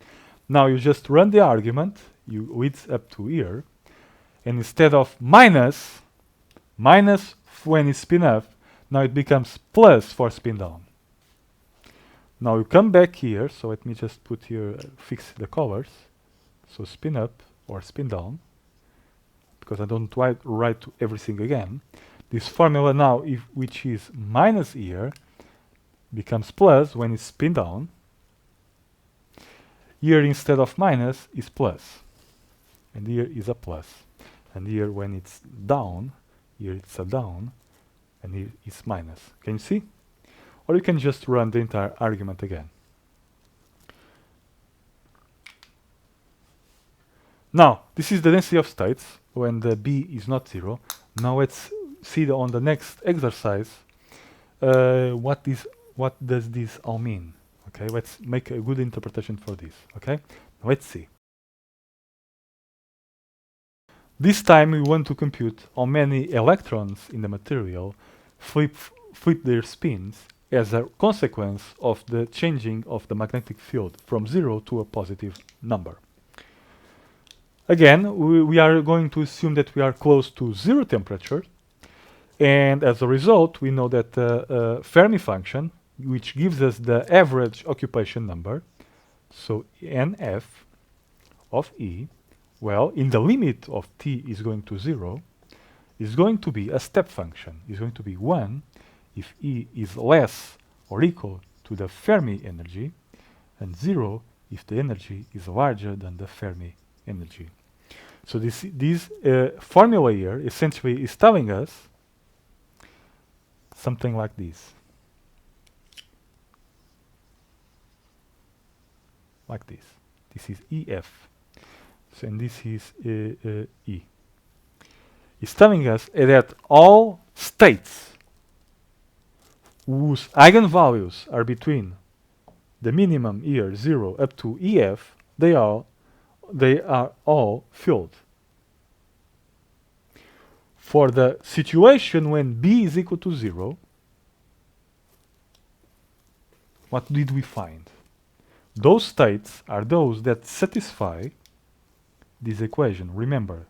Now you just run the argument, you width up to here, and instead of minus when it's spin up, now it becomes plus for spin down. Now you come back here, so let me just put here, fix the colors. So spin up or spin down, because I don't write everything again. This formula now, which is minus here, becomes plus when it's spin down. Here instead of minus is plus, and here is a plus. And here when it's down, here it's a down, and here it's minus. Can you see? Or you can just run the entire argument again. Now, this is the density of states when the B is not 0. Now let's see on the next exercise what does this all mean. Okay, let's make a good interpretation for this. Okay, let's see. This time we want to compute how many electrons in the material flip their spins as a consequence of the changing of the magnetic field from 0 to a positive number. Again, we are going to assume that we are close to 0 temperature, and as a result we know that the Fermi function, which gives us the average occupation number, so NF of E, well, in the limit of t is going to 0, is going to be a step function. Is going to be 1 if E is less or equal to the Fermi energy, and 0 if the energy is larger than the Fermi energy. So this formula here essentially is telling us something like this. Like this. This is EF. So, and this is E. It's telling us that all states whose eigenvalues are between the minimum here, 0, up to EF, they are all filled. For the situation when B is equal to 0, what did we find? Those states are those that satisfy this equation. Remember,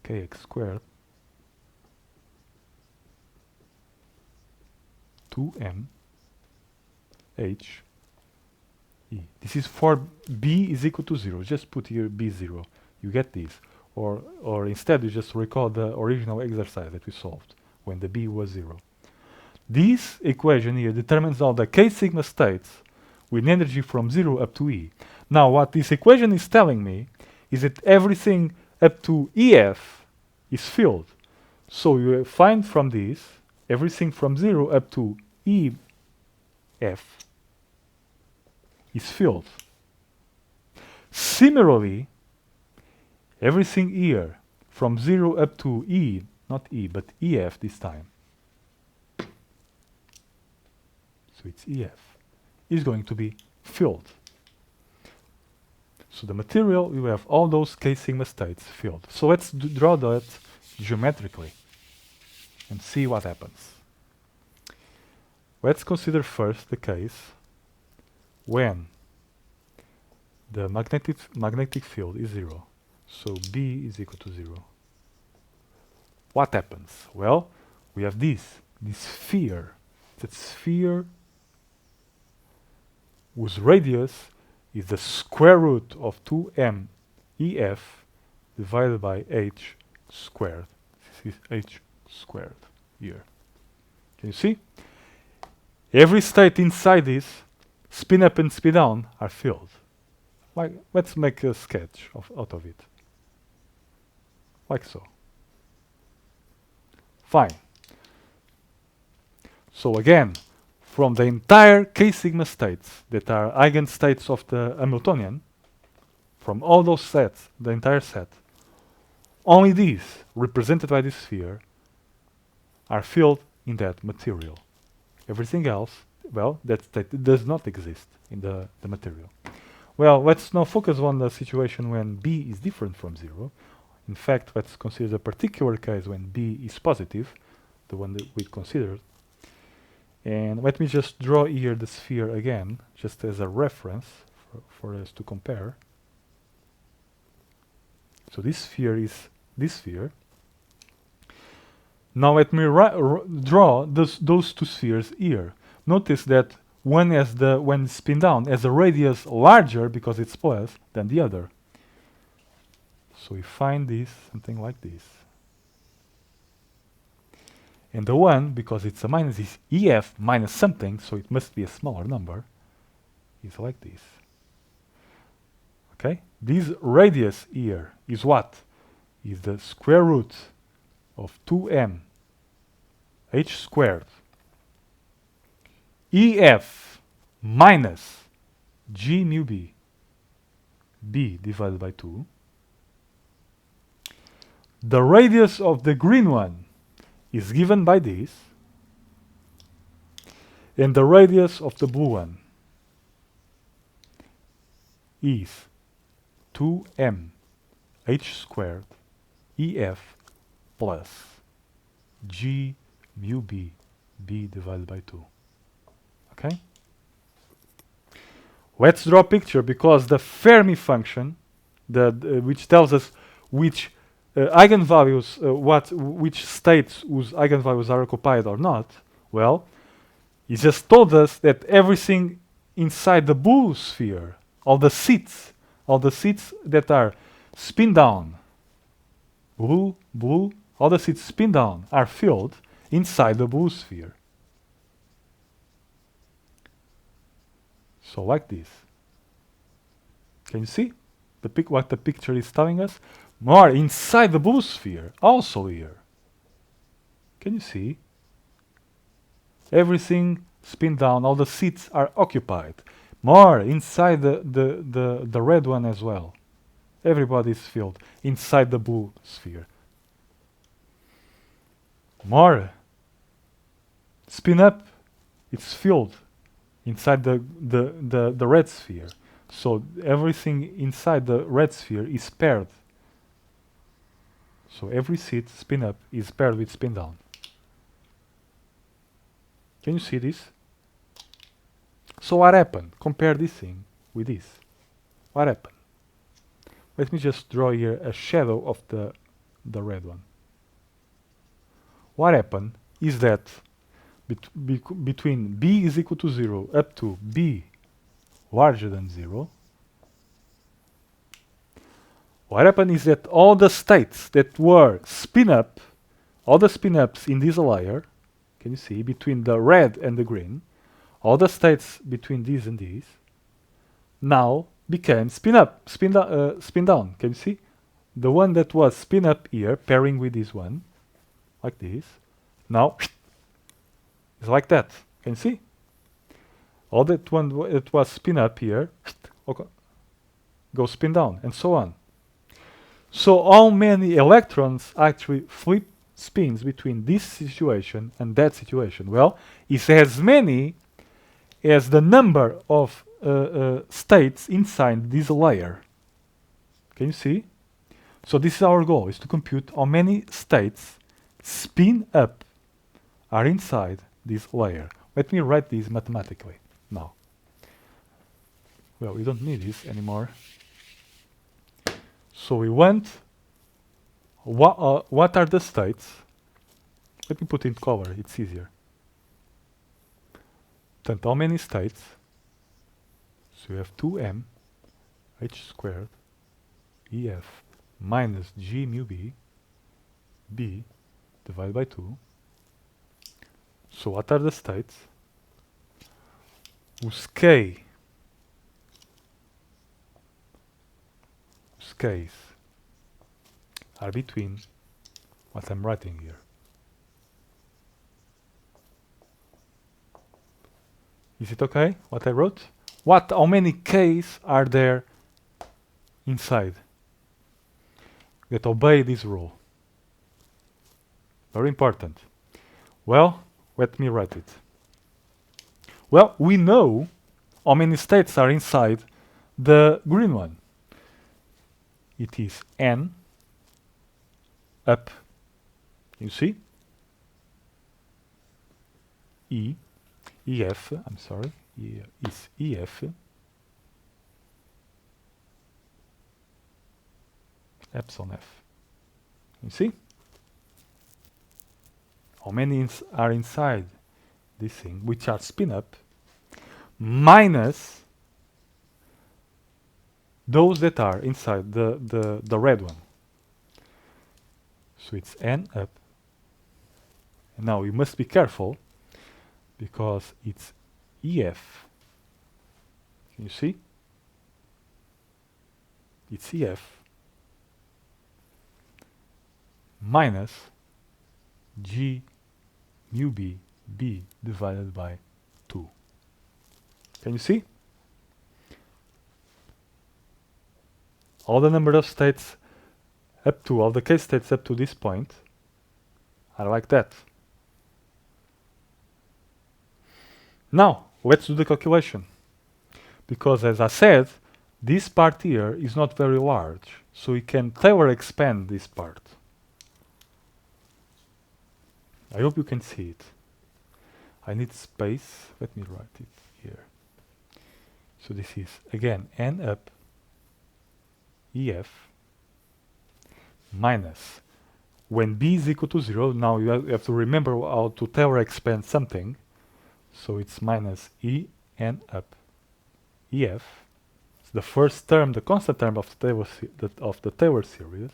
kx squared 2m h e. This is for b is equal to 0. Just put here b0. You get this. Or instead you just recall the original exercise that we solved when the b was 0. This equation here determines all the k sigma states with energy from 0 up to E. Now what this equation is telling me is that everything up to EF is filled. So you find from this everything from 0 up to EF is filled. Similarly, everything here from 0 up to E, not E, but EF this time, so it's EF, is going to be filled. So the material, you have all those k sigma states filled. So let's draw that geometrically and see what happens. Let's consider first the case when the magnetic field is 0. So B is equal to 0. What happens? Well, we have this sphere. That sphere whose radius is the square root of 2m EF divided by h squared. This is h squared here. Can you see? Every state inside this, spin up and spin down, are filled. Like, let's make a sketch out of it. Like so. Fine. So again, from the entire k sigma states that are eigenstates of the Hamiltonian, from all those sets, the entire set, only these, represented by this sphere, are filled in that material. Everything else, well, that state does not exist in the material. Well, let's now focus on the situation when B is different from 0. In fact, let's consider the particular case when B is positive, the one that we considered. And let me just draw here the sphere again, just as a reference for us to compare. So this sphere is this sphere. Now let me draw those two spheres here. Notice that one has when spin down, has a radius larger because it's plus than the other. So we find this something like this. And the one, because it's a minus, is EF minus something, so it must be a smaller number, is like this. Okay? This radius here is what? Is the square root of 2m h squared EF minus g mu b, b divided by 2. The radius of the green one is given by this, and the radius of the blue one is 2m h squared EF plus G mu B, B divided by 2. Okay? Let's draw a picture because the Fermi function, which tells us which eigenvalues, which states whose eigenvalues are occupied or not, well, it just told us that everything inside the blue sphere, all the seats that are spin down, blue, all the seats spin down are filled inside the blue sphere. So like this. Can you see what the picture is telling us? More inside the blue sphere, also here. Can you see? Everything spin down, all the seats are occupied. More inside the red one as well. Everybody is filled inside the blue sphere. More spin up, it's filled inside the red sphere. So everything inside the red sphere is paired. So every seat spin up is paired with spin down. Can you see this? So what happened? Compare this thing with this. What happened? Let me just draw here a shadow of the red one. What happened is that between B is equal to 0 up to B larger than 0, what happened is that all the states that were spin up, all the spin ups in this layer, can you see, between the red and the green, all the states between these and these, now became spin up, spin down. Can you see? The one that was spin up here, pairing with this one, like this, now it's like that. Can you see? All that one that was spin up here, okay, goes spin down, and so on. So how many electrons actually flip spins between this situation and that situation? Well, it's as many as the number of states inside this layer. Can you see? So this is our goal, is to compute how many states spin up are inside this layer. Let me write this mathematically now. Well, we don't need this anymore. So we want what are the states? Let me put in color, it's easier. Then how many states? So we have 2m h squared EF minus G mu B, B divided by 2. So what are the states? Whose K's are between what I'm writing here. Is it okay, what I wrote? How many K's are there inside that obey this rule? Very important. Well, let me write it. Well, we know how many states are inside the green one. It is n up, you see, EF, I'm sorry, is EF epsilon F. You see? How many are inside this thing, which are spin up, minus those that are inside the red one. So it's n up. And now we must be careful because it's EF. Can you see? It's EF minus G mu B, B divided by 2. Can you see? All the number of states up to, all the case states up to this point are like that. Now, let's do the calculation. Because as I said, this part here is not very large, so we can tailor expand this part. I hope you can see it. I need space. Let me write it here. So this is again n up ef minus, when b is equal to 0, now you have to remember how to Taylor expand something. So it's minus e n up ef, it's the first term, the constant term of the Taylor series,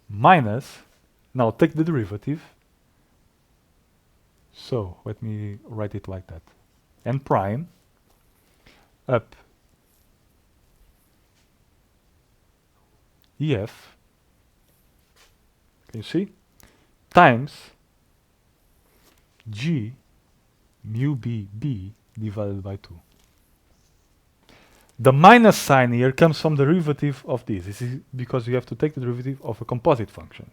minus, now take the derivative. So let me write it like that. N prime up ef, can you see? Times g mu b b divided by 2. The minus sign here comes from the derivative of this. This is because you have to take the derivative of a composite function.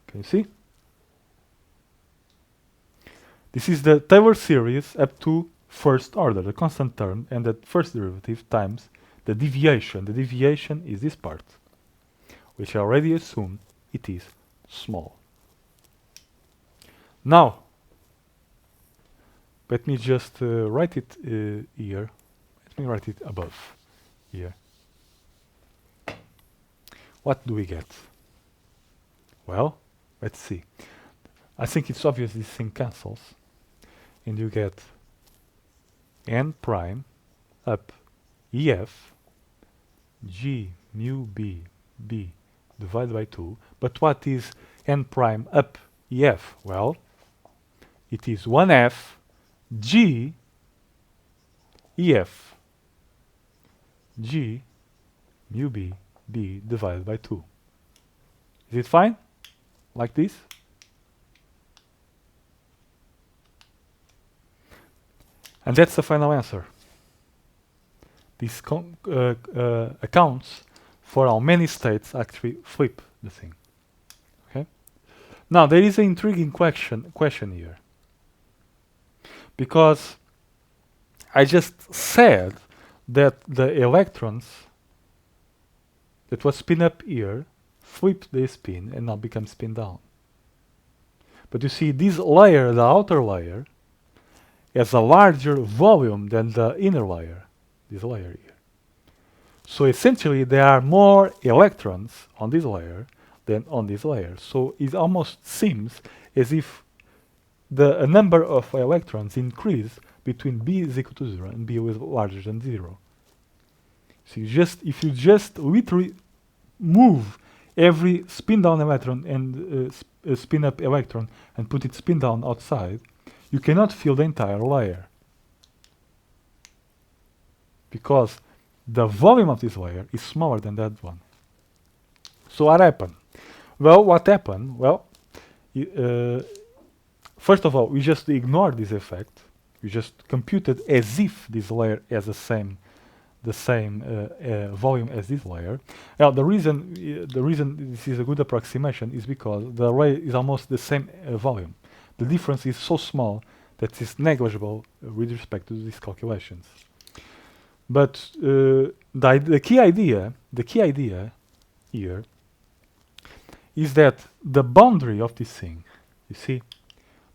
Can you see? This is the Taylor series up to first order, the constant term, and the first derivative times the deviation. The deviation is this part, which I already assume it is small. Now, let me just write it here. Let me write it above here. What do we get? Well, let's see. I think it's obvious this thing cancels. And you get n prime up ef g mu b b divided by 2. But what is n prime up ef? Well, it is 1f g ef g mu b b divided by 2. Is it fine? Like this? And that's the final answer. This accounts for how many states actually flip the thing. Okay. Now there is an intriguing question here, because I just said that the electrons that was spin up here flip the spin and now become spin down. But you see, this layer, the outer layer, has a larger volume than the inner layer, this layer here. So essentially there are more electrons on this layer than on this layer. So it almost seems as if the number of electrons increase between b is equal to 0 and b is larger than 0. So if you just literally move every spin down electron and spin up electron and put it spin down outside, you cannot fill the entire layer, because the volume of this layer is smaller than that one. So what happened? Well, what happened? Well, first of all, we just ignored this effect. We just computed as if this layer has the same volume as this layer. Now, the reason this is a good approximation is because the layer is almost the same volume. The difference is so small that it's negligible with respect to these calculations. But the key idea here is that the boundary of this thing, you see,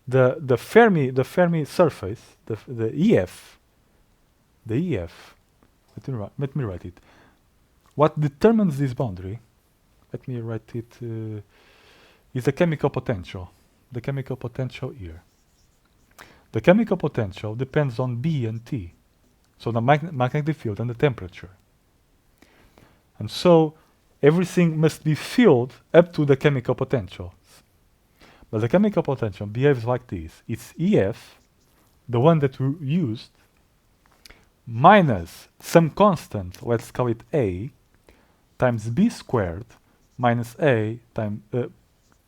the Fermi surface, the EF, let me write it. What determines this boundary, let me write it, is the chemical potential. The chemical potential here. The chemical potential depends on B and T, so the magnetic field and the temperature. And so everything must be filled up to the chemical potential. But the chemical potential behaves like this. It's EF, the one that we used, minus some constant, let's call it A, times B squared minus A times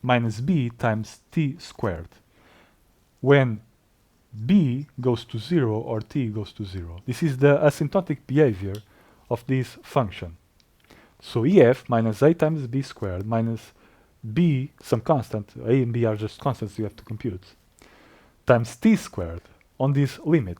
minus B times T squared, when B goes to 0 or T goes to 0. This is the asymptotic behavior of this function. So EF minus A times B squared minus B, some constant, A and B are just constants you have to compute, times T squared on this limit.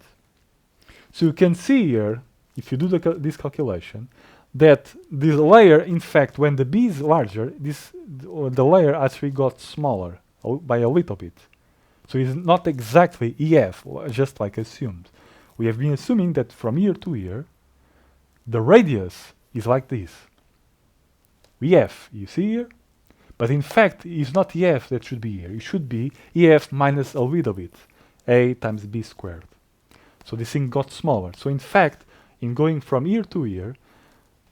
So you can see here, if you do this calculation, that this layer, in fact, when the B is larger, the layer actually got smaller by a little bit. So it's not exactly EF, just like assumed. We have been assuming that from here to here, the radius is like this. EF, you see here? But in fact, it's not EF that should be here. It should be EF minus a little bit, A times B squared. So this thing got smaller. So in fact, in going from here to here,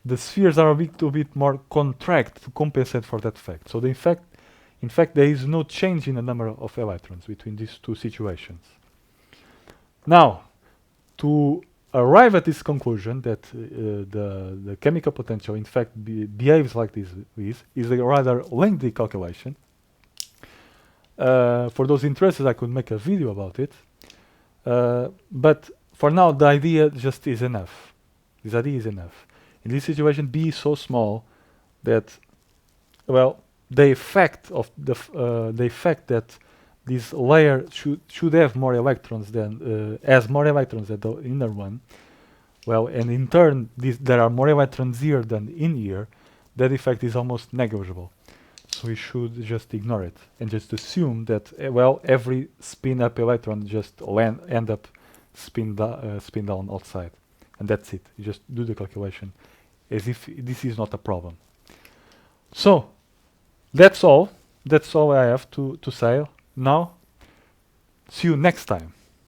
the spheres are a little bit more contract to compensate for that fact. So in fact, there is no change in the number of electrons between these two situations. Now, to arrive at this conclusion that the chemical potential in fact behaves like this is a rather lengthy calculation. For those interested, I could make a video about it. But for now, the idea just is enough. This idea is enough. In this situation, B is so small that, well, the effect that this layer should have more electrons than has more electrons than the inner one. Well, and in turn, there are more electrons here than in here. That effect is almost negligible. So we should just ignore it and just assume that well, every spin up electron just end up spin down outside, and that's it. You just do the calculation as if this is not a problem. So that's all. That's all I have to say now. See you next time.